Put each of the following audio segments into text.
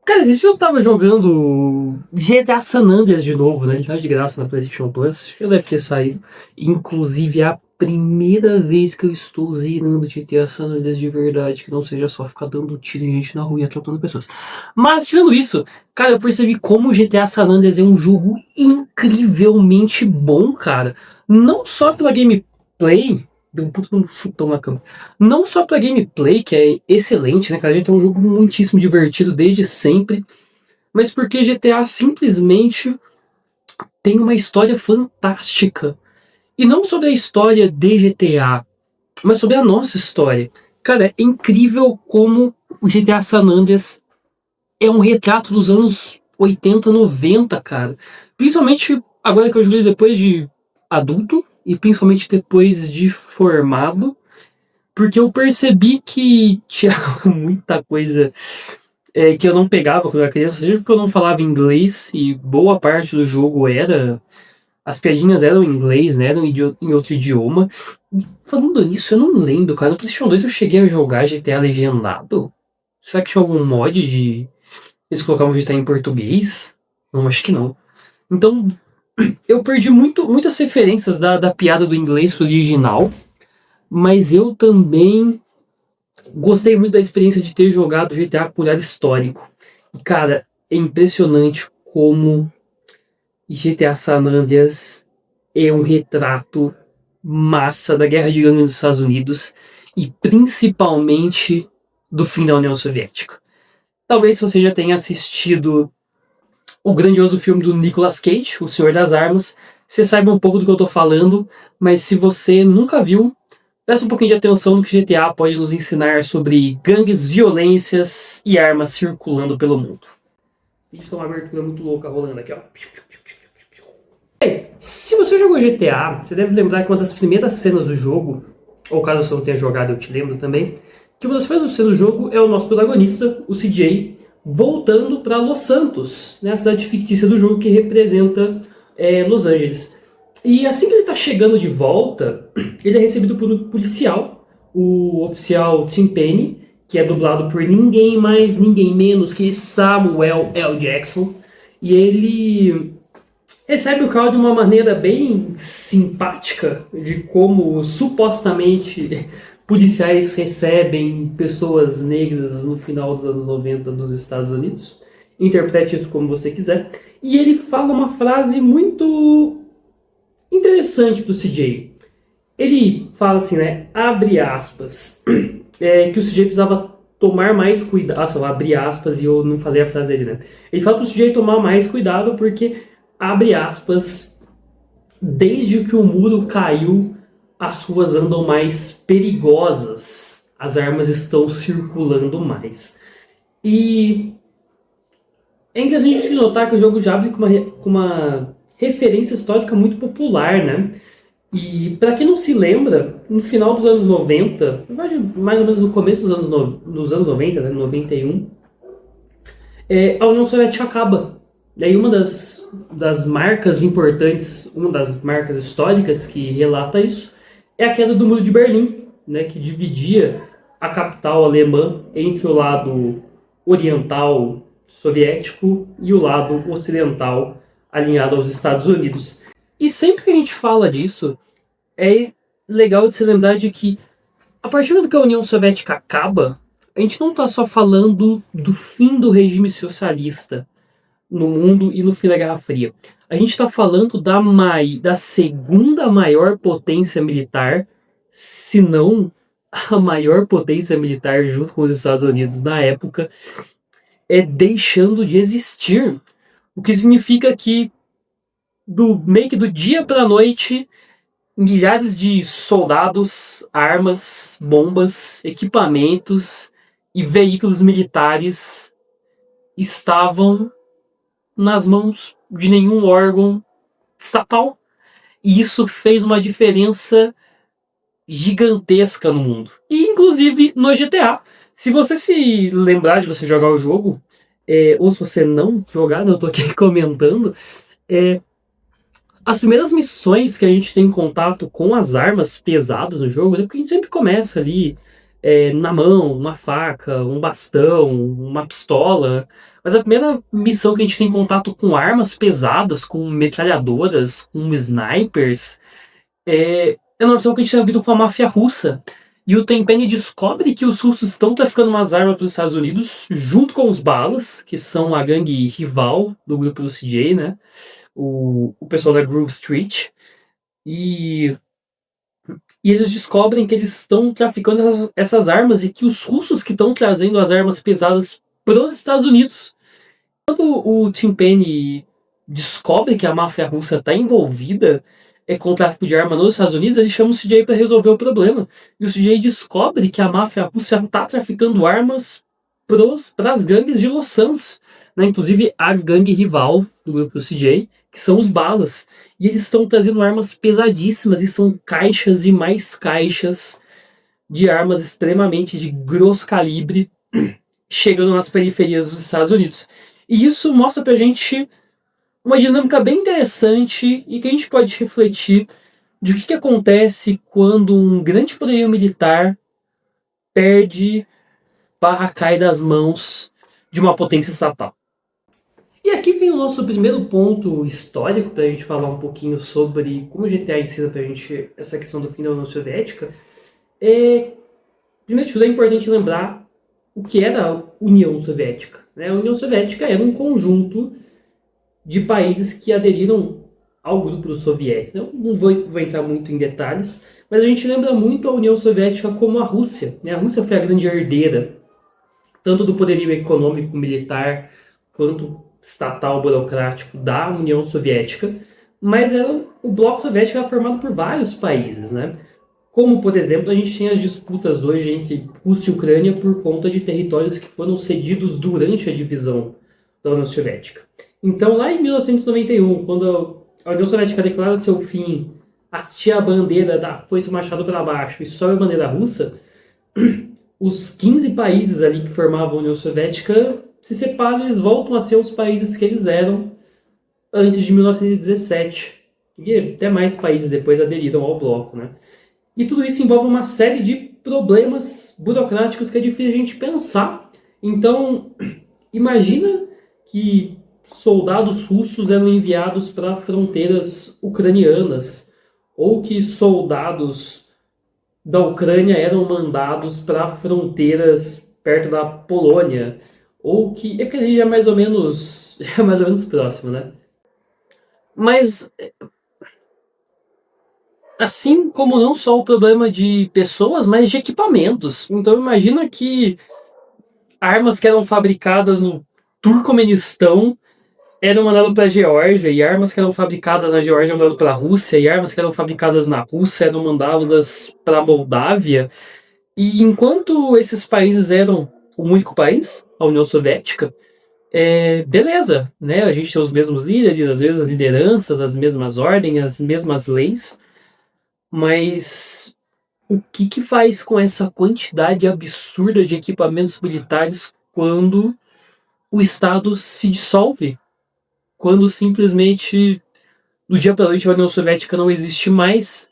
Cara, esse eu tava jogando GTA San Andreas de novo, né? Ele tá de graça na PlayStation Plus. Acho que ele deve ter saído. Inclusive, é a primeira vez que eu estou zerando GTA San Andreas de verdade, que não seja só ficar dando tiro em gente na rua e atropelando pessoas. Mas, tirando isso, cara, eu percebi como o GTA San Andreas é um jogo incrivelmente bom, cara. Não só pela gameplay. Deu um puto chutão na cama. Não só pra gameplay, que é excelente, né, cara? A gente é um jogo muitíssimo divertido desde sempre, mas porque GTA simplesmente tem uma história fantástica. E não sobre a história de GTA, mas sobre a nossa história. Cara, é incrível como o GTA San Andreas é um retrato dos anos 80, 90, cara. Principalmente agora que eu joguei depois de adulto, e principalmente depois de formado. Porque eu percebi que tinha muita coisa que eu não pegava quando eu era criança, seja porque eu não falava inglês e boa parte do jogo era. As piadinhas eram em inglês, né? Eram em outro idioma. E falando nisso, eu não lembro, cara. No PlayStation 2 eu cheguei a jogar GTA legendado. Será que tinha algum mod de. Eles colocavam GTA em português? Não, acho que não. Então, eu perdi muitas referências da piada do inglês pro original. Mas eu também gostei muito da experiência de ter jogado GTA com olhar histórico. E, cara, é impressionante como GTA San Andreas é um retrato massa da Guerra de Gangue nos Estados Unidos e principalmente do fim da União Soviética. Talvez você já tenha assistido o grandioso filme do Nicolas Cage, O Senhor das Armas, você saiba um pouco do que eu estou falando, mas se você nunca viu, presta um pouquinho de atenção no que GTA pode nos ensinar sobre gangues, violências e armas circulando pelo mundo. A gente tem uma abertura muito louca rolando aqui, ó. Bem, se você jogou GTA, você deve lembrar que uma das primeiras cenas do jogo, ou caso você não tenha jogado, eu te lembro também, que uma das primeiras cenas do jogo é o nosso protagonista, o CJ, voltando para Los Santos, né, a cidade fictícia do jogo que representa Los Angeles. E assim que ele está chegando de volta, ele é recebido por um policial, o oficial Tim Penny, que é dublado por ninguém mais, ninguém menos que Samuel L. Jackson. E ele recebe o Carl de uma maneira bem simpática, de como supostamente policiais recebem pessoas negras no final dos anos 90 nos Estados Unidos. Interprete isso como você quiser. E ele fala uma frase muito interessante pro CJ. Ele fala assim, né? Abre aspas. Que o CJ precisava tomar mais cuidado. Nossa, eu abri aspas e eu não falei a frase dele, né? Ele fala pro CJ tomar mais cuidado porque, abre aspas, desde que o muro caiu, as ruas andam mais perigosas. As armas estão circulando mais. E é interessante a gente notar que o jogo já abre com uma referência histórica muito popular, né? E para quem não se lembra, no final dos anos 90, mais ou menos no começo dos anos 90, né, 91, a União Soviética acaba. E aí uma das marcas importantes, uma das marcas históricas que relata isso, é a queda do Muro de Berlim, né, que dividia a capital alemã entre o lado oriental soviético e o lado ocidental alinhado aos Estados Unidos. E sempre que a gente fala disso, é legal de se lembrar de que, a partir do que a União Soviética acaba, a gente não está só falando do fim do regime socialista no mundo e no fim da Guerra Fria. A gente está falando da segunda maior potência militar, se não a maior potência militar junto com os Estados Unidos na época, deixando de existir. O que significa que meio que do dia para a noite, milhares de soldados, armas, bombas, equipamentos e veículos militares estavam nas mãos de nenhum órgão estatal. E isso fez uma diferença gigantesca no mundo. E inclusive no GTA. Se você se lembrar de você jogar o jogo, ou se você não jogar, eu tô aqui comentando, as primeiras missões que a gente tem contato com as armas pesadas no jogo, né, porque a gente sempre começa ali na mão, uma faca, um bastão, uma pistola. Mas a primeira missão que a gente tem contato com armas pesadas, com metralhadoras, com snipers, é uma missão que a gente tem vindo com a máfia russa. E o Tenpenny descobre que os russos estão traficando umas armas para os Estados Unidos, junto com os Balas, que são a gangue rival do grupo do CJ, né? O pessoal da Groove Street. E eles descobrem que eles estão traficando essas armas e que os russos que estão trazendo as armas pesadas para os Estados Unidos. Quando o Tenpenny descobre que a máfia russa está envolvida com o tráfico de arma nos Estados Unidos, ele chama o CJ para resolver o problema. E o CJ descobre que a máfia russa está traficando armas para as gangues de Los Santos, né? Inclusive a gangue rival do grupo do CJ, que são os Balas. E eles estão trazendo armas pesadíssimas, e são caixas e mais caixas de armas extremamente de grosso calibre chegando nas periferias dos Estados Unidos. E isso mostra pra gente uma dinâmica bem interessante e que a gente pode refletir de o que acontece quando um grande poderio militar cai das mãos de uma potência estatal. E aqui vem o nosso primeiro ponto histórico para a gente falar um pouquinho sobre como o GTA ensina para a gente essa questão do fim da União Soviética. Primeiro de tudo, é importante lembrar o que era a União Soviética, né? A União Soviética era um conjunto de países que aderiram ao grupo dos soviéticos. Não vou entrar muito em detalhes, mas a gente lembra muito a União Soviética como a Rússia, né? A Rússia foi a grande herdeira, tanto do poderio econômico, militar, quanto estatal, burocrático da União Soviética, mas o bloco soviético era formado por vários países, né? Como, por exemplo, a gente tem as disputas hoje entre Rússia e Ucrânia por conta de territórios que foram cedidos durante a divisão da União Soviética. Então, lá em 1991, quando a União Soviética declara seu fim, hastia a bandeira da foice machado para baixo e sobe a bandeira russa, os 15 países ali que formavam a União Soviética se separam e eles voltam a ser os países que eles eram antes de 1917. E até mais países depois aderiram ao bloco, né? E tudo isso envolve uma série de problemas burocráticos que é difícil a gente pensar. Então, imagina que soldados russos eram enviados para fronteiras ucranianas, ou que soldados da Ucrânia eram mandados para fronteiras perto da Polônia, ou que... porque ali já é mais ou menos próximo, né? Mas, assim como não só o problema de pessoas, mas de equipamentos. Então imagina que armas que eram fabricadas no Turcomenistão eram mandadas para a Geórgia, e armas que eram fabricadas na Geórgia eram mandadas para a Rússia, e armas que eram fabricadas na Rússia eram mandadas para a Moldávia. E enquanto esses países eram um único país, a União Soviética, beleza, né? A gente tem os mesmos líderes, as mesmas lideranças, as mesmas ordens, as mesmas leis, mas o que faz com essa quantidade absurda de equipamentos militares quando o Estado se dissolve? Quando simplesmente, do dia para a noite, a União Soviética não existe mais?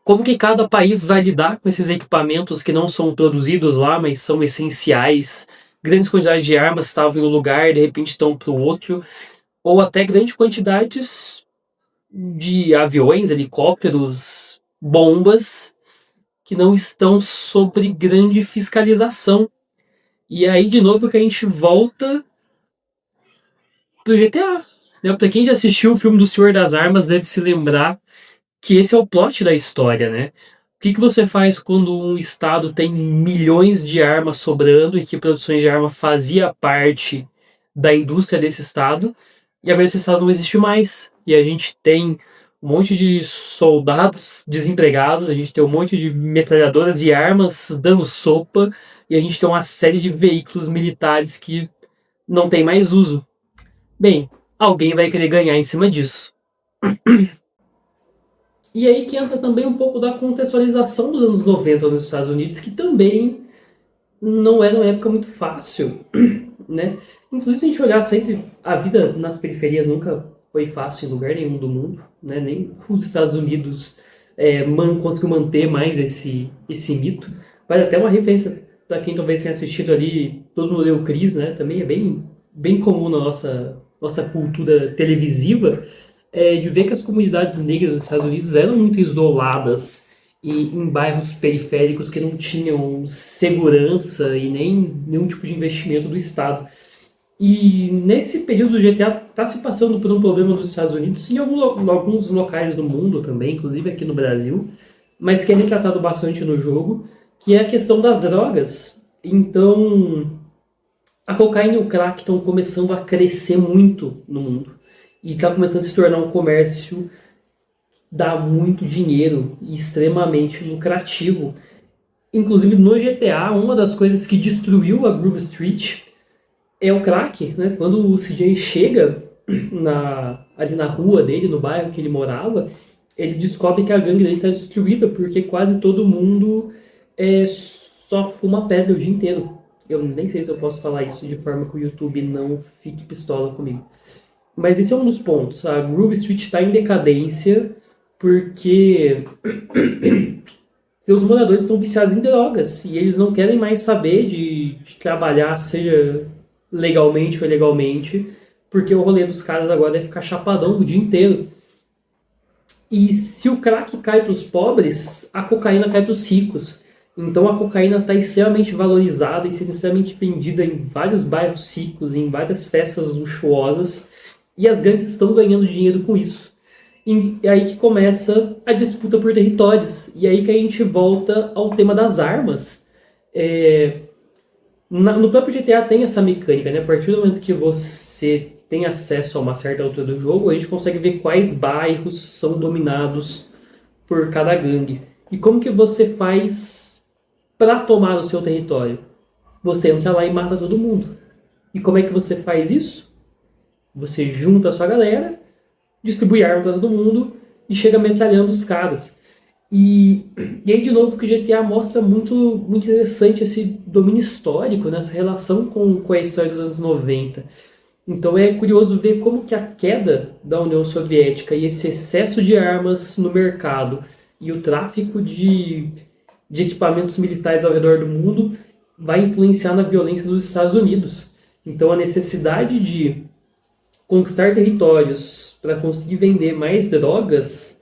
Como que cada país vai lidar com esses equipamentos que não são produzidos lá, mas são essenciais? Grandes quantidades de armas estavam em um lugar, de repente estão para o outro. Ou até grandes quantidades de aviões, helicópteros, bombas, que não estão sob grande fiscalização. E aí, de novo, que a gente volta pro GTA. Né? Pra quem já assistiu o filme do Senhor das Armas, deve se lembrar que esse é o plot da história, né? O que você faz quando um estado tem milhões de armas sobrando e que produções de arma fazia parte da indústria desse estado, e agora esse estado não existe mais. E a gente tem um monte de soldados desempregados, a gente tem um monte de metralhadoras e armas dando sopa, e a gente tem uma série de veículos militares que não tem mais uso. Bem, alguém vai querer ganhar em cima disso. E aí que entra também um pouco da contextualização dos anos 90 nos Estados Unidos, que também não era uma época muito fácil, né? Inclusive, se a gente olhar sempre, a vida nas periferias nunca foi fácil em lugar nenhum do mundo, né? Nem os Estados Unidos conseguiu manter mais esse mito. Mas até uma referência para quem talvez tenha assistido ali todo mundo leu Chris, né? Também é bem comum na nossa cultura televisiva, de ver que as comunidades negras dos Estados Unidos eram muito isoladas e em bairros periféricos que não tinham segurança e nem nenhum tipo de investimento do Estado. E nesse período do GTA está se passando por um problema nos Estados Unidos e em alguns locais do mundo também, inclusive aqui no Brasil, mas que é retratado bastante no jogo, que é a questão das drogas. Então, a cocaína e o crack estão começando a crescer muito no mundo. E está começando a se tornar um comércio que dá muito dinheiro e extremamente lucrativo. Inclusive no GTA, uma das coisas que destruiu a Groove Street é o crack, né? Quando o CJ chega ali na rua dele, no bairro que ele morava, ele descobre que a gangue dele está destruída porque quase todo mundo só fuma pedra o dia inteiro. Eu nem sei se eu posso falar isso de forma que o YouTube não fique pistola comigo. Mas esse é um dos pontos. A Groove Street está em decadência porque seus moradores estão viciados em drogas e eles não querem mais saber de trabalhar, seja legalmente ou ilegalmente, porque o rolê dos caras agora é ficar chapadão o dia inteiro. E se o crack cai para os pobres, a cocaína cai para os ricos. Então a cocaína está extremamente valorizada e sendo extremamente vendida em vários bairros ricos, em várias festas luxuosas, e as gangues estão ganhando dinheiro com isso. E é aí que começa a disputa por territórios. E é aí que a gente volta ao tema das armas. No próprio GTA tem essa mecânica, né? A partir do momento que você tem acesso a uma certa altura do jogo, a gente consegue ver quais bairros são dominados por cada gangue. E como que você faz para tomar o seu território? Você entra lá e mata todo mundo. E como é que você faz isso? Você junta a sua galera, distribui arma para todo mundo e chega metralhando os caras. E aí, de novo, que o GTA mostra muito interessante esse domínio histórico, né? Essa relação com a história dos anos 90. Então é curioso ver como que a queda da União Soviética e esse excesso de armas no mercado e o tráfico de equipamentos militares ao redor do mundo vai influenciar na violência dos Estados Unidos. Então a necessidade de conquistar territórios para conseguir vender mais drogas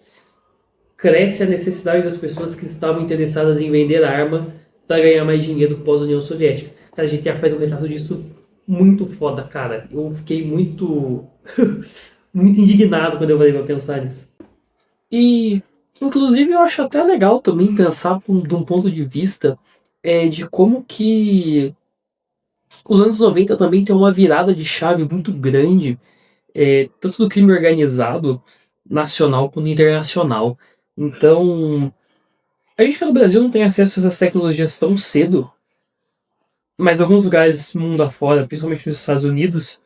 cresce a necessidade das pessoas que estavam interessadas em vender arma para ganhar mais dinheiro pós-União Soviética. Cara, a GTA faz um retrato disso muito foda, cara. Eu fiquei muito muito indignado quando eu parei pra pensar nisso. E, inclusive, eu acho até legal também pensar de um ponto de vista de como que os anos 90 também tem uma virada de chave muito grande, tanto do crime organizado, nacional quanto internacional. Então, a gente que no Brasil não tem acesso a essas tecnologias tão cedo, mas alguns lugares mundo afora, principalmente nos Estados Unidos,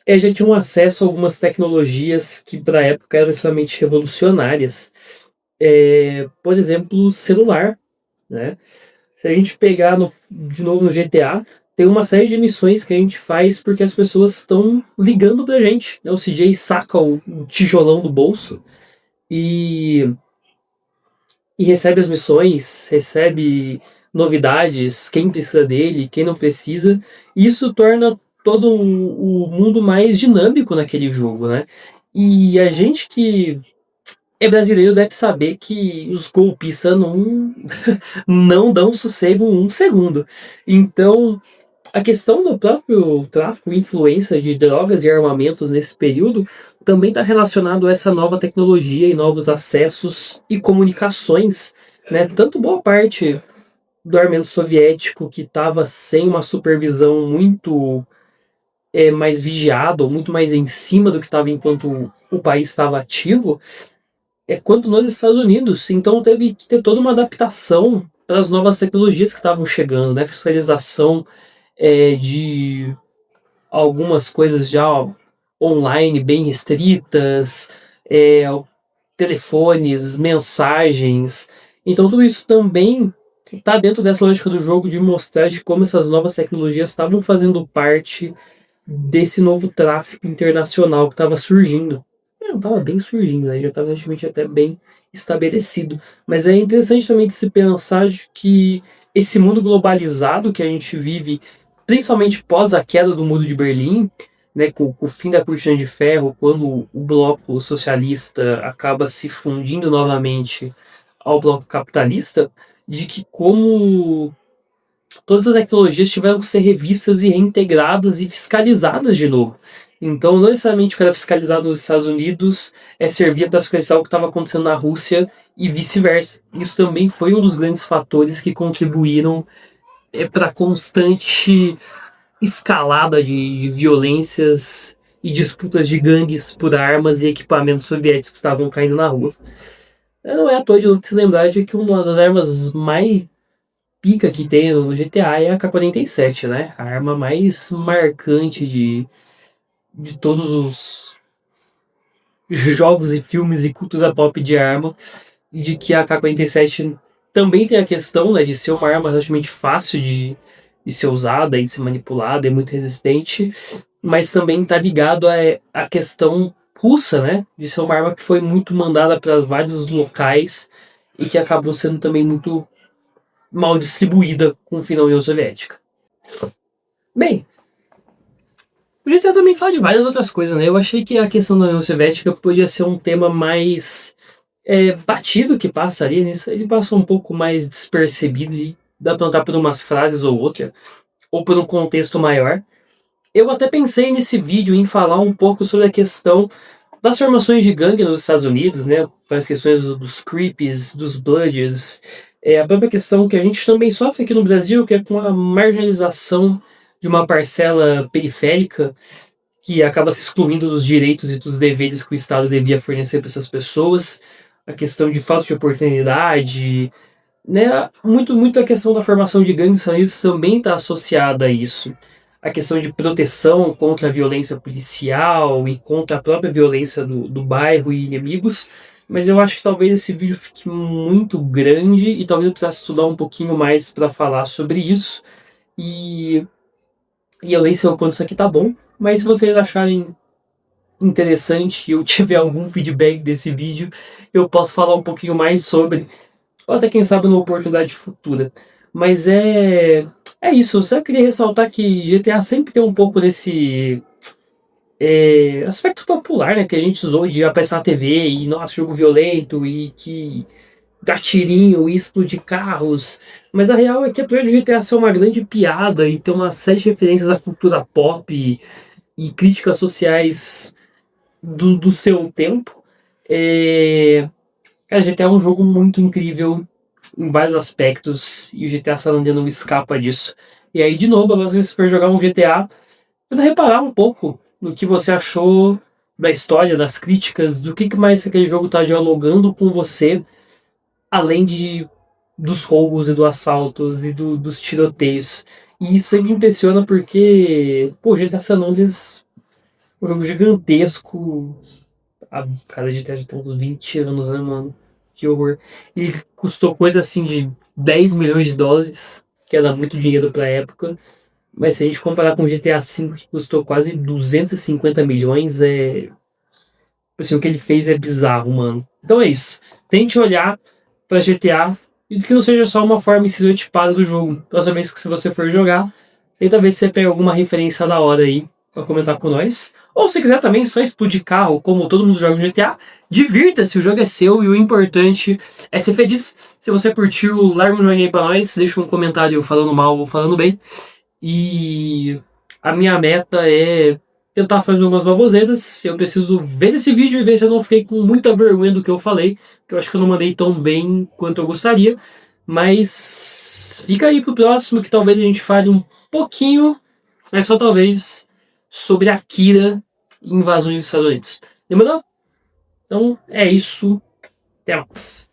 já tinham acesso a algumas tecnologias que para a época eram extremamente revolucionárias. Por exemplo, celular, né? Se a gente pegar de novo no GTA, tem uma série de missões que a gente faz porque as pessoas estão ligando pra gente, né? O CJ saca o tijolão do bolso e recebe as missões, recebe novidades, quem precisa dele, quem não precisa. E isso torna todo o mundo mais dinâmico naquele jogo, né? E a gente que é brasileiro deve saber que os golpistas não dão sossego um segundo. Então, a questão do próprio tráfico e influência de drogas e armamentos nesse período também está relacionado a essa nova tecnologia e novos acessos e comunicações, né? Tanto boa parte do armamento soviético que estava sem uma supervisão muito mais vigiada, ou muito mais em cima do que estava enquanto o país estava ativo, quanto nos Estados Unidos. Então teve que ter toda uma adaptação para as novas tecnologias que estavam chegando, né? Fiscalização de algumas coisas já online bem restritas, telefones, mensagens. Então tudo isso também está dentro dessa lógica do jogo de mostrar de como essas novas tecnologias estavam fazendo parte desse novo tráfico internacional que estava surgindo. Não estava bem surgindo, né? Já estava recentemente até bem estabelecido. Mas é interessante também de se pensar de que esse mundo globalizado que a gente vive principalmente pós a queda do Muro de Berlim, né, com o fim da cortina de ferro, quando o bloco socialista acaba se fundindo novamente ao bloco capitalista, de que como todas as tecnologias tiveram que ser revistas e reintegradas e fiscalizadas de novo. Então, não necessariamente para fiscalizar nos Estados Unidos, servia para fiscalizar o que estava acontecendo na Rússia e vice-versa. Isso também foi um dos grandes fatores que contribuíram para a constante escalada de violências e disputas de gangues por armas e equipamentos soviéticos que estavam caindo na rua. Não é à toa de se lembrar de que uma das armas mais pica que tem no GTA é a K-47, né? A arma mais marcante de todos os jogos e filmes e cultura pop de arma. E de que a K-47 também tem a questão, né, de ser uma arma relativamente fácil de ser usada e de ser manipulada, é muito resistente, mas também está ligado à questão russa, né, de ser uma arma que foi muito mandada para vários locais e que acabou sendo também muito mal distribuída com o fim da União Soviética. Bem, o GTA também fala de várias outras coisas, né? Eu achei que a questão da União Soviética podia ser um tema mais batido que passa ali, né? Ele passa um pouco mais despercebido e dá pra notar por umas frases ou outra, ou por um contexto maior. Eu até pensei nesse vídeo em falar um pouco sobre a questão das formações de gangue nos Estados Unidos, né? As questões dos creeps, dos bloods, a própria questão que a gente também sofre aqui no Brasil, que é com a marginalização de uma parcela periférica que acaba se excluindo dos direitos e dos deveres que o Estado devia fornecer para essas pessoas, a questão de falta de oportunidade, né? Muito a questão da formação de gangues também está associada a isso. A questão de proteção contra a violência policial e contra a própria violência do bairro e inimigos. Mas eu acho que talvez esse vídeo fique muito grande e talvez eu precisasse estudar um pouquinho mais para falar sobre isso. E eu nem sei o quanto isso aqui tá bom, mas se vocês acharem interessante e eu tiver algum feedback desse vídeo, eu posso falar um pouquinho mais sobre, ou até quem sabe numa oportunidade futura. Mas é isso, eu só queria ressaltar que GTA sempre tem um pouco desse aspecto popular, né, que a gente usou de aparecer na TV e, nossa, jogo violento e que gatilhinho e explodir carros. Mas a real é que apesar de GTA ser uma grande piada e ter uma série de referências à cultura pop e críticas sociais do seu tempo, cara, GTA é um jogo muito incrível em vários aspectos e o GTA San Andreas não escapa disso. E aí, de novo, agora se você for jogar um GTA, tenta reparar um pouco no que você achou da história, das críticas, do que mais aquele jogo está dialogando com você, além dos roubos e dos assaltos e dos tiroteios. E isso aí me impressiona porque, pô, GTA San Andreas é um jogo gigantesco. Cada GTA já tem uns 20 anos, né, mano? Que horror. Ele custou coisa assim de 10 milhões de dólares, que era muito dinheiro pra época. Mas se a gente comparar com o GTA V, que custou quase 250 milhões, assim, o que ele fez é bizarro, mano. Então é isso. Tente olhar pra GTA e que não seja só uma forma estereotipada do jogo. Próxima vez que se você for jogar, tenta ver se você pega alguma referência da hora aí pra comentar com nós. Ou se quiser também só explodir carro, como todo mundo joga no GTA, divirta-se, o jogo é seu e o importante é ser feliz. Se você curtiu, larga um joinha aí pra nós, deixa um comentário falando mal ou falando bem. E a minha meta é tentar fazer algumas baboseiras. Eu preciso ver esse vídeo e ver se eu não fiquei com muita vergonha do que eu falei, que eu acho que eu não mandei tão bem quanto eu gostaria. Mas fica aí pro próximo, que talvez a gente fale um pouquinho, mas só talvez, sobre a Akira e invasões dos Estados Unidos. Demorou? Então é isso. Até mais.